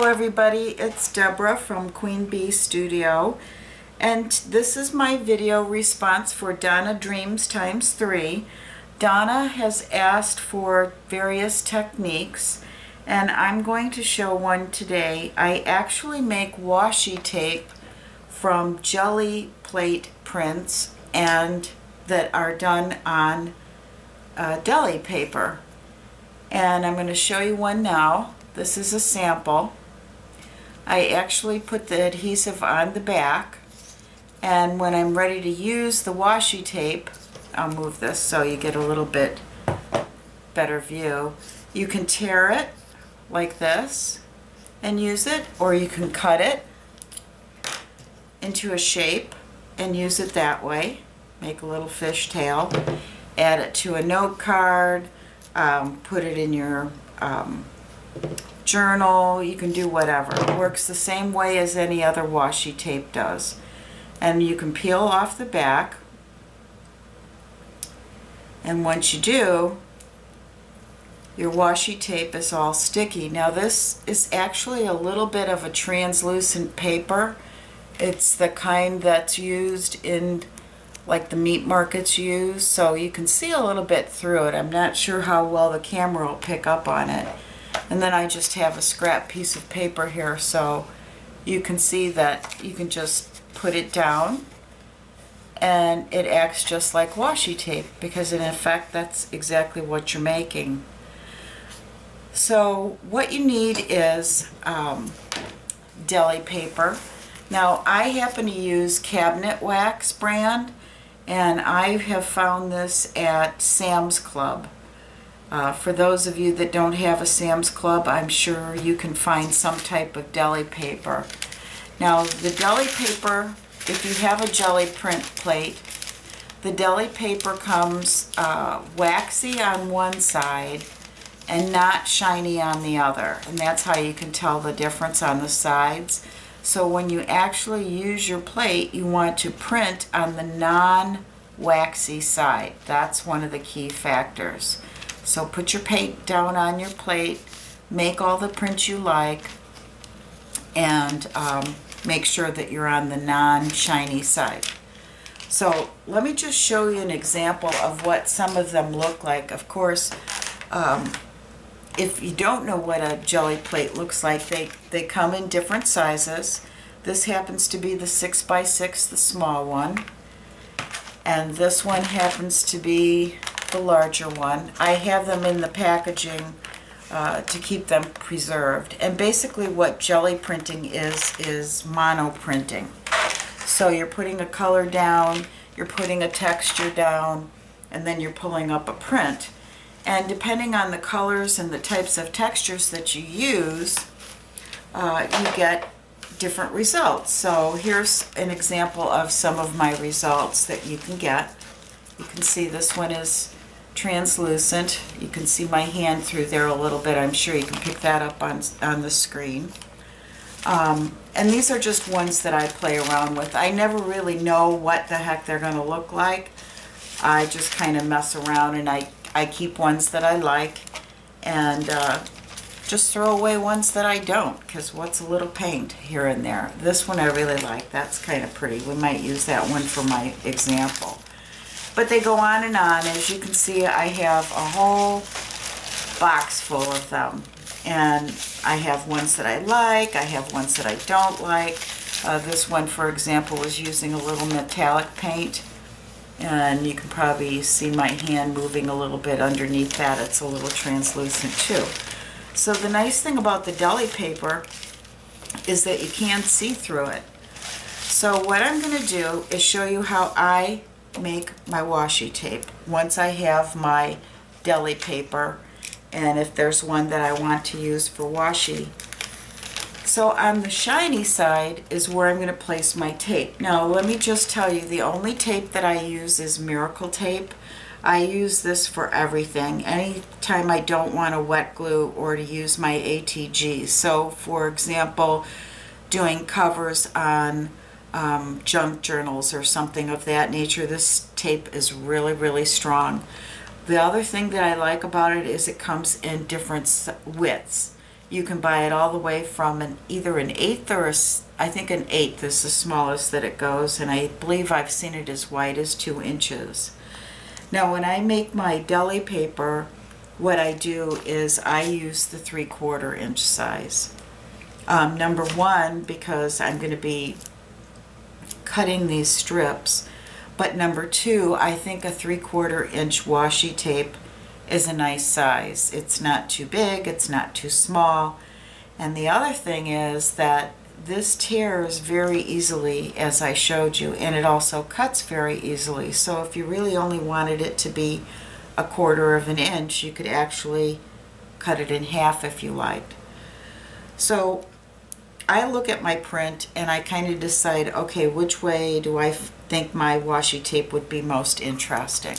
everybody, it's Debra from Queen Bee Studio, and this is my video response for Donnadreamsx3. Donna has asked for various techniques, and I'm going to show one today. I actually make washi tape from Gelli plate prints and that are done on deli paper, and I'm going to show you one now. This is a sample. I actually put the adhesive on the back, and when I'm ready to use the washi tape, I'll move this so you get a little bit better view. You can tear it like this and use it, or you can cut it into a shape and use it that way. Make a little fishtail, add it to a note card, put it in your journal. You can do whatever. It works the same way as any other washi tape does. And you can peel off the back, and once you do, your washi tape is all sticky. Now this is actually a little bit of a translucent paper. It's the kind that's used in like the meat markets use, so you can see a little bit through it. I'm not sure how well the camera will pick up on it. And then I just have a scrap piece of paper here, so you can see that you can just put it down and it acts just like washi tape, because in effect that's exactly what you're making. So what you need is deli paper. Now I happen to use cabinet wax brand, and I have found this at Sam's Club. For those of you that don't have a Sam's Club, I'm sure you can find some type of deli paper. Now the deli paper, if you have a Gelli print plate, the deli paper comes waxy on one side and not shiny on the other, and that's how you can tell the difference on the sides. So when you actually use your plate, you want to print on the non-waxy side. That's one of the key factors. So put your paint down on your plate, make all the prints you like, and make sure that you're on the non-shiny side. So let me just show you an example of what some of them look like. Of course, if you don't know what a Gelli plate looks like, they come in different sizes. This happens to be the 6x6, the small one, and this one happens to be the larger one. I have them in the packaging to keep them preserved. And basically what Gelli printing is mono printing. So you're putting a color down, you're putting a texture down, and then you're pulling up a print. And depending on the colors and the types of textures that you use, you get different results. So here's an example of some of my results that you can get. You can see this one is translucent. You can see my hand through there a little bit. I'm sure you can pick that up on the screen. And these are just ones that I play around with. I never really know what the heck they're going to look like. I just kind of mess around, and I keep ones that I like, and just throw away ones that I don't, because what's a little paint here and there. This one I really like. That's kind of pretty. We might use that one for my example. But they go on and on. As you can see, I have a whole box full of them. And I have ones that I like. I have ones that I don't like. This one, for example, is using a little metallic paint. And you can probably see my hand moving a little bit underneath that. It's a little translucent too. So the nice thing about the deli paper is that you can see through it. So what I'm going to do is show you how I make my washi tape once I have my deli paper, and if there's one that I want to use for washi. So on the shiny side is where I'm going to place my tape. Now let me just tell you, the only tape that I use is Miracle tape. I use this for everything. Anytime I don't want to wet glue or to use my ATG. So for example, doing covers on junk journals or something of that nature, this tape is really, really strong. The other thing that I like about it is it comes in different widths. You can buy it all the way from either an eighth or I think an eighth is the smallest that it goes, and I believe I've seen it as wide as 2 inches. Now when I make my deli paper, what I do is I use the 3/4 inch size. Number one, because I'm going to be cutting these strips, but number two, I think a 3/4 inch washi tape is a nice size. It's not too big, it's not too small. And the other thing is that this tears very easily, as I showed you, and it also cuts very easily. So if you really only wanted it to be a 1/4 inch, you could actually cut it in half if you liked. So I look at my print and I kind of decide, okay, which way do I think my washi tape would be most interesting?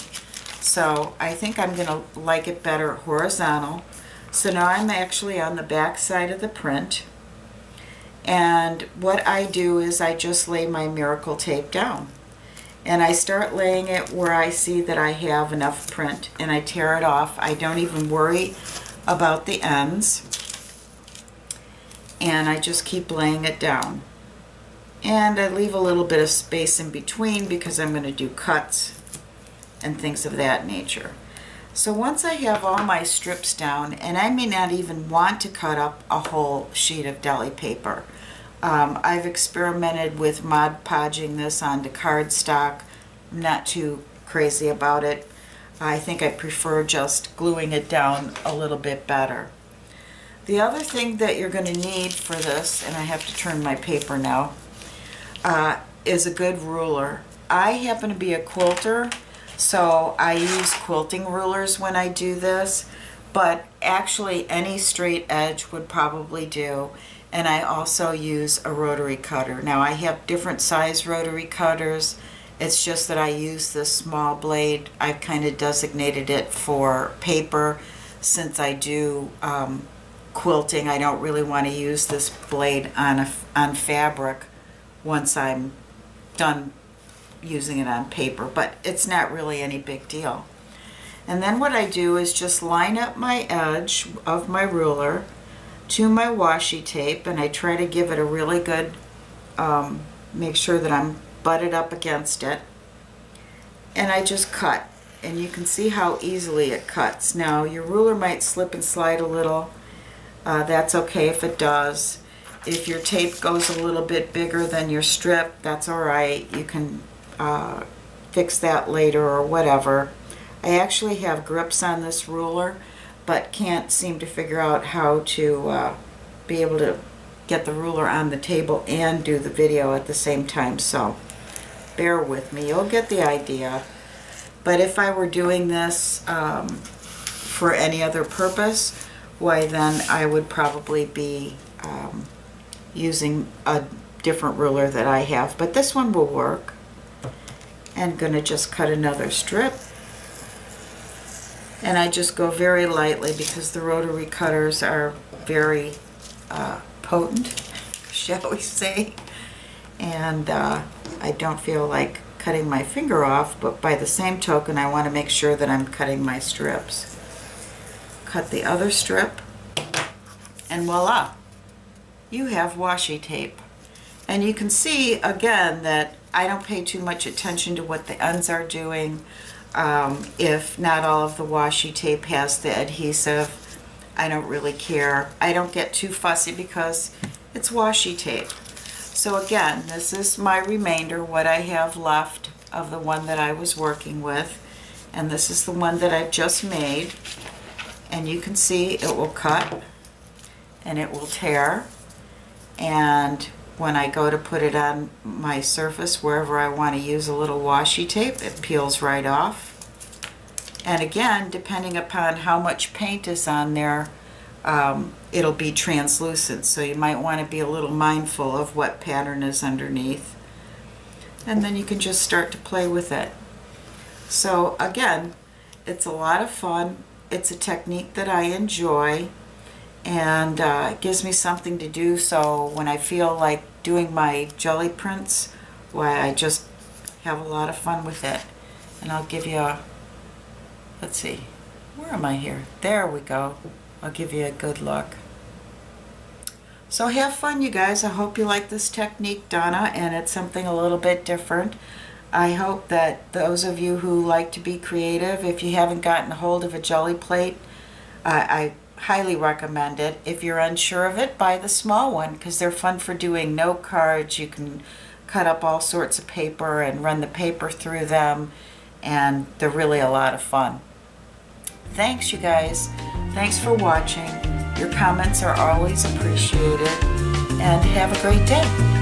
So I think I'm going to like it better horizontal. So now I'm actually on the back side of the print, and what I do is I just lay my miracle tape down, and I start laying it where I see that I have enough print, and I tear it off. I don't even worry about the ends, and I just keep laying it down, and I leave a little bit of space in between because I'm going to do cuts and things of that nature. So once I have all my strips down, and I may not even want to cut up a whole sheet of deli paper. I've experimented with Mod Podging this onto cardstock. I'm not too crazy about it. I think I prefer just gluing it down a little bit better. The other thing that you're going to need for this, and I have to turn my paper now, is a good ruler. I happen to be a quilter, so I use quilting rulers when I do this, but actually any straight edge would probably do. And I also use a rotary cutter. Now I have different size rotary cutters. It's just that I use this small blade. I've kind of designated it for paper. Since I do quilting, I don't really want to use this blade on fabric once I'm done using it on paper, but it's not really any big deal. And then what I do is just line up my edge of my ruler to my washi tape, and I try to give it a really good, make sure that I'm butted up against it, and I just cut, and you can see how easily it cuts. Now your ruler might slip and slide a little. That's okay if it does. If your tape goes a little bit bigger than your strip, that's all right. You can fix that later or whatever. I actually have grips on this ruler, but can't seem to figure out how to be able to get the ruler on the table and do the video at the same time, so bear with me, you'll get the idea. But if I were doing this for any other purpose, why then I would probably be using a different ruler that I have, but this one will work. And gonna just cut another strip, and I just go very lightly because the rotary cutters are very potent, shall we say, and I don't feel like cutting my finger off, but by the same token I want to make sure that I'm cutting my strips. Cut the other strip, and voila, you have washi tape. And you can see again that I don't pay too much attention to what the ends are doing. If not all of the washi tape has the adhesive, I don't really care. I don't get too fussy because it's washi tape. So again, this is my remainder, what I have left of the one that I was working with. And this is the one that I've just made. And you can see it will cut and it will tear. And when I go to put it on my surface, wherever I want to use a little washi tape, it peels right off. And again, depending upon how much paint is on there, it'll be translucent. So you might want to be a little mindful of what pattern is underneath. And then you can just start to play with it. So again, it's a lot of fun. It's a technique that I enjoy. And it gives me something to do, so when I feel like doing my jelly prints, why I just have a lot of fun with it. And I'll give you a, let's see, where am I here? There we go. I'll give you a good look. So have fun, you guys. I hope you like this technique, Donna, and it's something a little bit different. I hope that those of you who like to be creative, if you haven't gotten a hold of a jelly plate, I highly recommend it. If you're unsure of it, buy the small one because they're fun for doing note cards. You can cut up all sorts of paper and run the paper through them, and they're really a lot of fun. Thanks, you guys. Thanks for watching. Your comments are always appreciated, and have a great day.